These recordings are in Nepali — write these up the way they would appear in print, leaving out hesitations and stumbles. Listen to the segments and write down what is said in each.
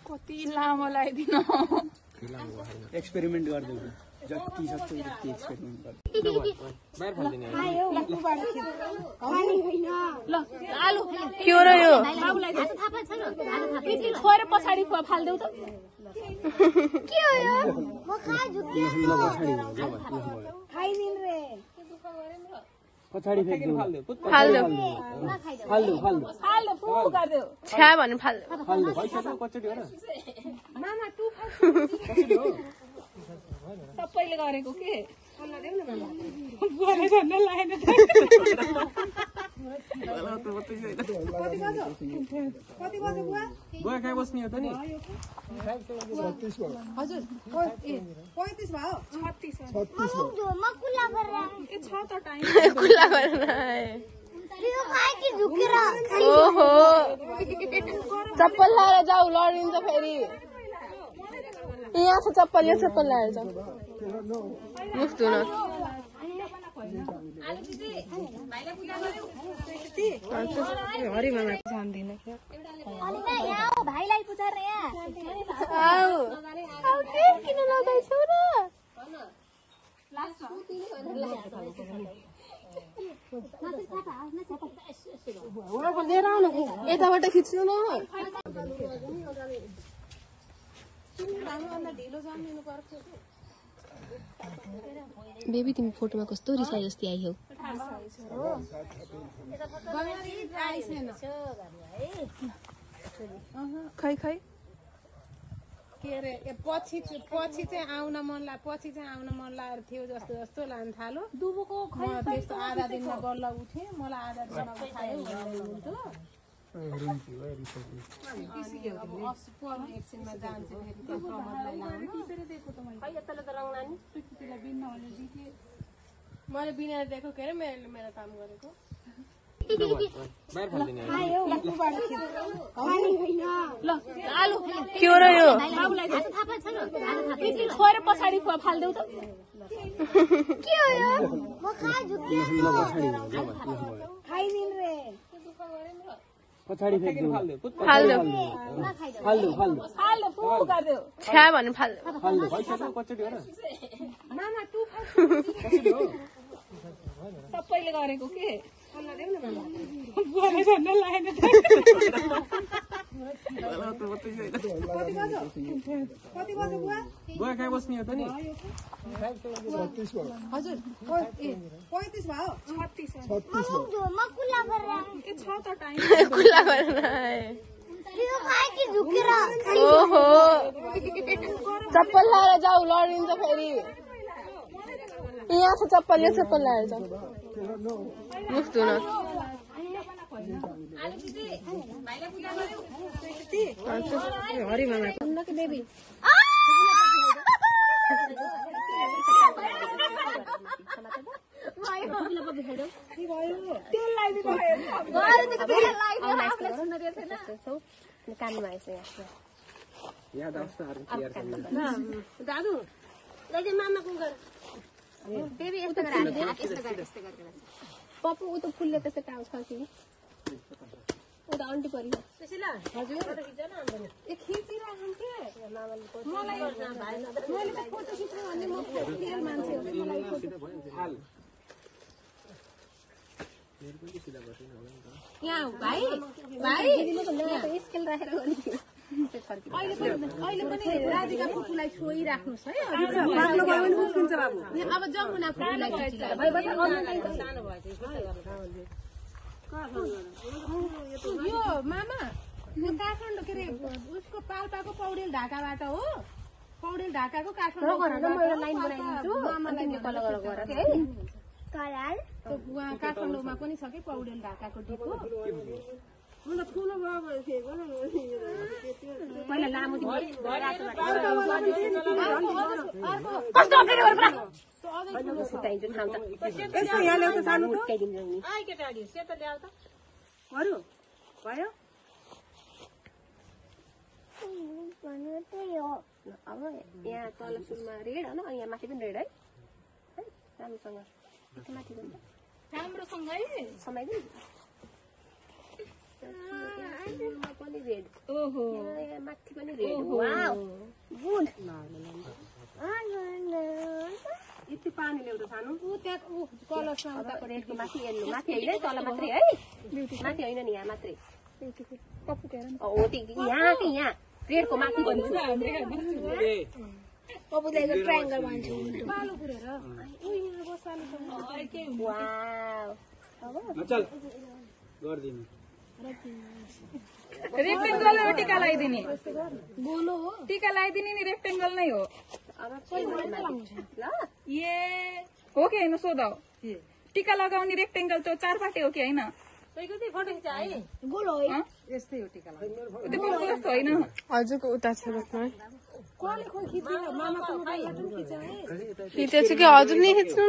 कति लामो लगाइदिन एक्सपेरिमेन्ट गर्दै जति सक्छ त्यति एक्सपेरिमेन्ट गर्दै आलु के हो र यो छोएर पछाडि फाल्देऊ त के हो यो म खाइदिन रे पछाडि फेक्दौ फाल्दो फु गर्देऊ छ्या भने फाल्दो भइसक्यो कचोटी हो र मामा टु सबैले गरेको के बुवाले झन् लाएन कति बजे बुवा बुवा कहाँ बस्ने हो त नि हजुर 35 भयो 36 खुला गरेर ओहो चप्पल लाएर जाऊ लडिन्छ फेरि यहाँ छ चप्पल यो चप्पल लाएर जाऊ मुख्तु न हरि मामा जान्दिन भाइलाई पुछार यहाँ किन लाउँदैछौ र यताबाट खिच्नु न बेबी तिमी फोटोमा कस्तो रिसाई जस्तै आइहौ खै खै के अरे पछि चाहिँ आउन मन लागेर थियो जस्तो लान थालो दुबोको त्यस्तो आधा दिनमा बल्ल उठे मलाई आधा दिनमा उठायो हुन्थ्यो एकछिनमा जान्छ मैले बिना दिएको के अरे मेरो काम गरेको आलु के हो र यो छोएर पछाडि फाल्देऊ त के हो यो म खाइदिन रे पछाडि फेक्दौ फाल्दो फाल्दो फु गर्देऊ छ्या भने फाल्दो भइसक्यो कचोटी हो र मामा टु सबैले गरेको के बुवाले झन् लाएन कति बजे बुवा बुवा कहाँ बस्ने हो त नि हजुर 35 भयो 36 खुला गरेर ओहो चप्पल लाएर जाऊ लडिन्छ फेरि यहाँ छ चप्पल यो चप्पल लाएर जाऊ मुख्तु न हरि मामा बेबी कानमा दादु मामाको बेबी यस्तो पप्पु उ त फुलले त्यस्तो टाउस खल्छ नि उ त अन्टी परि हजुर ए खिचिराखौँ के मलाई मैले त फोटो खिच्नु भन्ने म रियल मान्छे हो मलाई फोटो यहाँ भाइ स्केल राखेर गर्ने थियो अहिले पनि राधिका फुपूलाई छोइराख्नुहोस् है अब जमुना फुपूलाई यो मामा यो काठमाडौँ के अरे उसको पाल्पाको पौडेल ढाकाबाट हो पौडेल ढाकाको काठमाडौँ काठमाडौँमा पनि छ कि पौडेल ढाकाको डिपो पहिला लामो भयो अब यहाँ तल सुनमा रेड होइन यहाँ माथि पनि रेड है राम्रोसँग माथि राम्रोसँगै समय पनि रेड ओहो माथि पनि रेड वाउ गुड यति पानी ल्याउँदा सानो कलर उताको रेडको माथि हेर्नु माथि होइन तल मात्रै है माथि होइन नि यहाँ मात्रै हो यहाँ रेडको माथि भन्छु ट्रायंगल भन्छु रेक्टेंगल हो टीका लगाइदिने टीका लगाइदिने नि रेक्टेंगल नै हो ये हो कि होइन सोध टीका लगाउने रेक्टेंगल त्यो 4 पाटे हो कि होइन गोल हो यस्तै हो टीका लगाउने त्यो गोल जस्तो होइन हजुरको उता छ खिचेछु कि हजुर नै खिच्नु न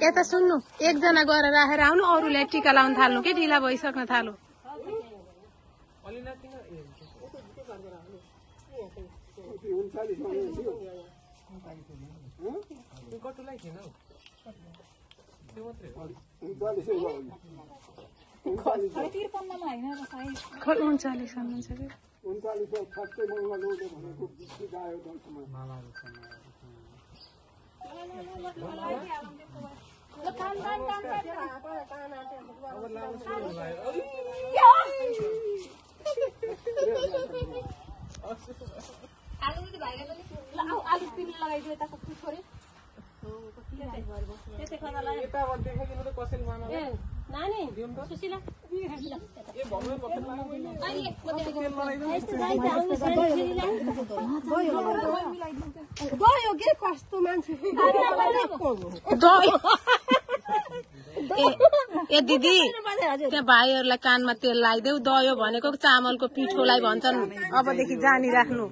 यता सुन्नु एकजना गएर राखेर आउनु अरूले टीका लाउन थाल्नु के ढिला भइसक्न थाल्नु खै 39 भन्नुहुन्छ कि 39 ठ्याक्कै मङ्गलौले भनेको सिकायो दलसम्म आलु पिन लगाइदियो यताको छोरी नानी सुशीला गयो के कस्तो मान्छे ए दिदी त्यहाँ भाइहरूलाई कानमा तेल लगाइदेऊ दयो भनेको चामलको पिठोलाई भन्छन् अबदेखि जानिराख्नु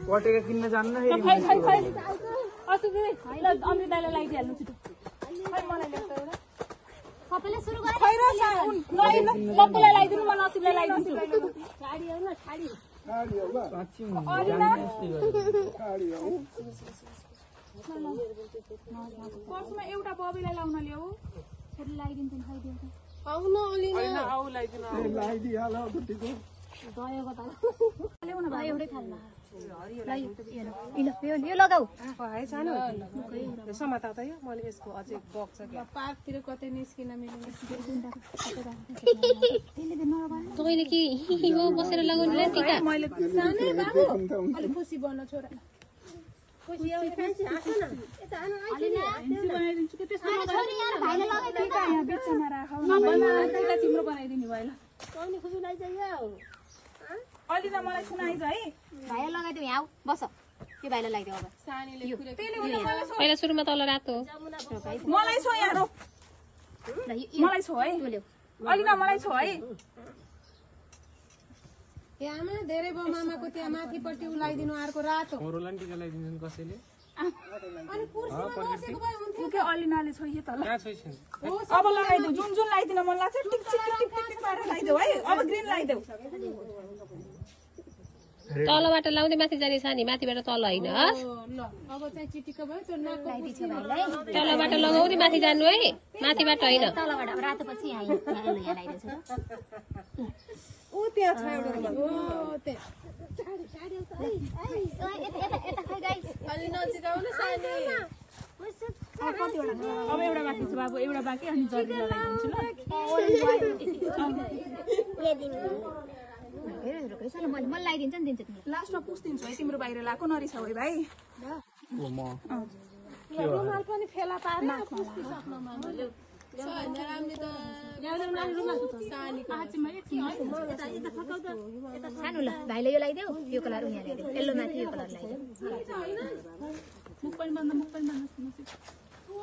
पटेका किन्न जान्न अमृतालाई लगाइदिइहाल्नु छिटो सबैले सुरु गरे पप्पुलाई लगाइदिनु म नसिबलाई लगाइदिन्छु पर्समा एउटा बबीलाई लाउन ल्याऊ लगाइदिन्छु खाइदियो आउन एउटै थाल्ला यो लगाऊ समाता त यो मैले यसको अझै बक्छ कि पार्कतिर कतै निस्किन मिल्दैन तपाईँले के हिमा बसेर लगाउनु टीका मैले सानै बाबु अलि खुसी बन्न छोरा बनाइदिन्छु कि त्यसमा बिचमा राख तिम्रो बनाइदिने भयो खुसी लगाइदियो अलि त मलाई सुनाइज है भाइ लगाइदियो यहाँ बस यो भाइलाई लगाइदियो अब पहिला सुरुमा तल रातो मलाई छ यहाँ रोक मलाई छ है अलि न मलाई छ है आमा धेरै बाउ मामाको त्यहाँ माथिपट्टि उलाइदिनु अर्को रातो अरूलाई टीका लगाइदिन्छन् कसैले अनि कुर्सीमा बसेको भए हुन्थ्यो के अलिनाले छ यो तल कहाँ छैछन् अब लगाइदेऊ जुन जुन लगाइदिन मन लाग्छ टिक टिक टिक टिक पारेर लगाइदेऊ है अब ग्रीन लगाइदेऊ तलबाट लाउँदै माथि जाने सानी माथिबाट तल होइन ल अब चाहिँ चिटिको भयो त्यो नाकको लगाइदिन्छ भाइलाई तलबाट लगाउँदै माथि जानु है माथिबाट होइन तलबाट रातो पछि यहाँ लगाइदिन्छ ऊ त्यहाँ छ एउटा अलि नजिकाउ न सानी अब एउटा बाँकी छ बाबु एउटा बाँकी अनि जरी लगाइदिन्छु ल म लगाइदिन्छ नि दिन्छ तिमीले लास्टमा पुछ्दिन्छु है तिम्रो बाहिर लाएको नरिसाउ है भाइ रुमाल पनि फेला पारेर सक्न मामाले सानो ल भाइले यो लगाइदेऊ यो कलर उहाँ लगाइदेऊ येल्लो माथि यो कलर लगाइदेऊ मुख पनि बन्द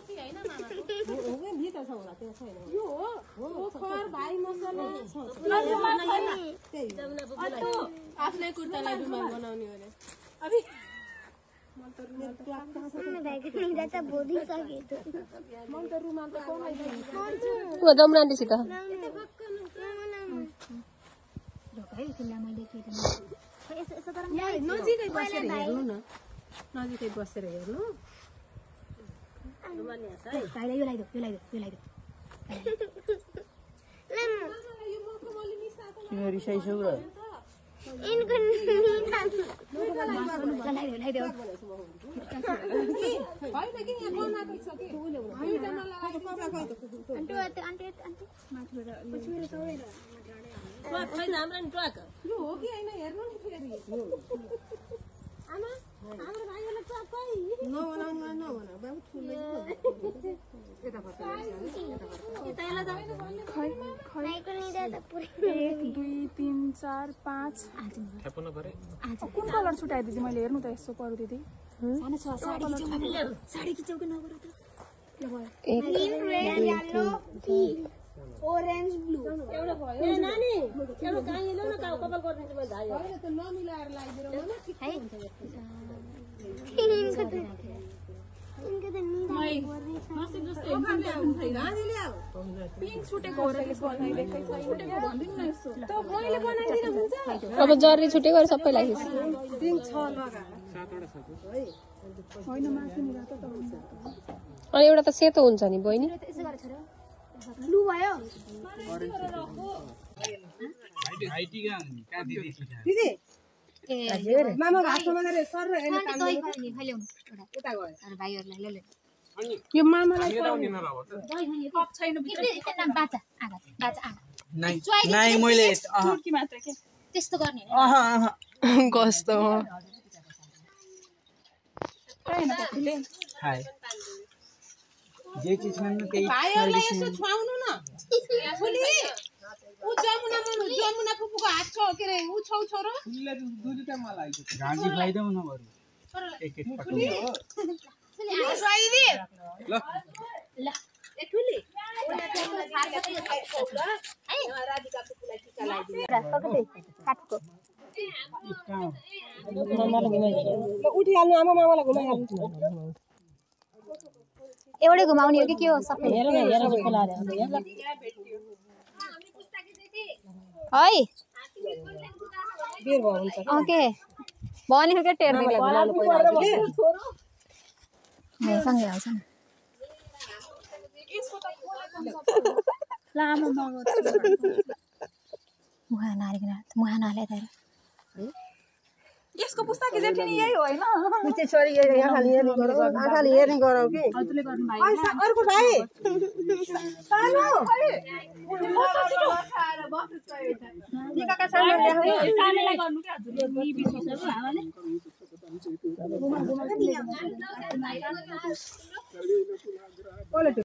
भित्र छ होला त्यो छैन यो हो खर भाइ मसला आफ्नै कुर्तालाई रुमाल बनाउने हो रे अभी दमरान्डीसित नजिकै बसेर हेर्नु न नजिकै बसेर हेर्नु यो लाइदो रिसाइसौ र यो हो कि होइन हेर्नु नि फेरि आमा हाम्रो भाइहरुले टक्कै नभन बाबु ठुलो यता बस्छ यता एला जानु भन्ने खै 1 2 3 4 5 ठ्याप्नु पर्यो कुन कलर छुटाए दिदी मैले हेर्नु त यसो परु दिदी सानो छ साडी किचौको नगर त ओरेन्ज ब्लू एउटा भयो ए नानी एउटा गाई ल्याउ न कपाल गर्दिन्छु म धाइ हैन त नमिलाएर लाइदिरौ न है पिंक छुटेको हो रहेछ बनाइदिएको छ छुटेको भन्दिन न यसो त मैले बनाइदिनु हुन्छ अब जर्री छुटेको सबैलाई दिन 6 लगा 7 वटा छ होइन माथि नि रातो त हुन्छ अनि एउटा त सेतो हुन्छ नि बहिनी यसो गरेछ र ब्लू भयो हाइटी का दिदी दिदी ए मामा घाँसमा गरे सर र एले काम दही खाने खैल्याउनु एउटा यता गयो अरे भाइहरुलाई ले यो मामालाई दही खाने कप छैन भित्र नाम बाचा आगा नाइ मैले टुर्की मात्र के त्यस्तो गर्ने कस्तो हैन कतिले हाय जे चीज में त्यही भाइहरुलाई यसो छुवाउनु न फुली उ जमुना फुपूको हात छ के रे उ छौ छोरो फुलले दुईटा मलाई गाजी खुवाइदेऊ न बरु एक पटक साइदी ल ल ए ठुली राधिका फुपूलाई टीका लगाइदिनु काठको उठिहाल्नु आमा मामालाई घुमाइहाल्नु एउटै घुमाउने हो कि के हो सबै है बेर भयो हुन्छ ओके भनेको के टेर्ने सँगै आउँछ नि लामो मगो मुहान हाले त यसको पुस्ताकी जेठी नि यही हो हैन उते छोरी आँखाले हेर्ने गरौ कि हजुरले गर्नु भाइ अर्को भाइ सानो निकाका सानो सानैलाई गर्नु के हजुरले नि बिस्वासहरु हावाले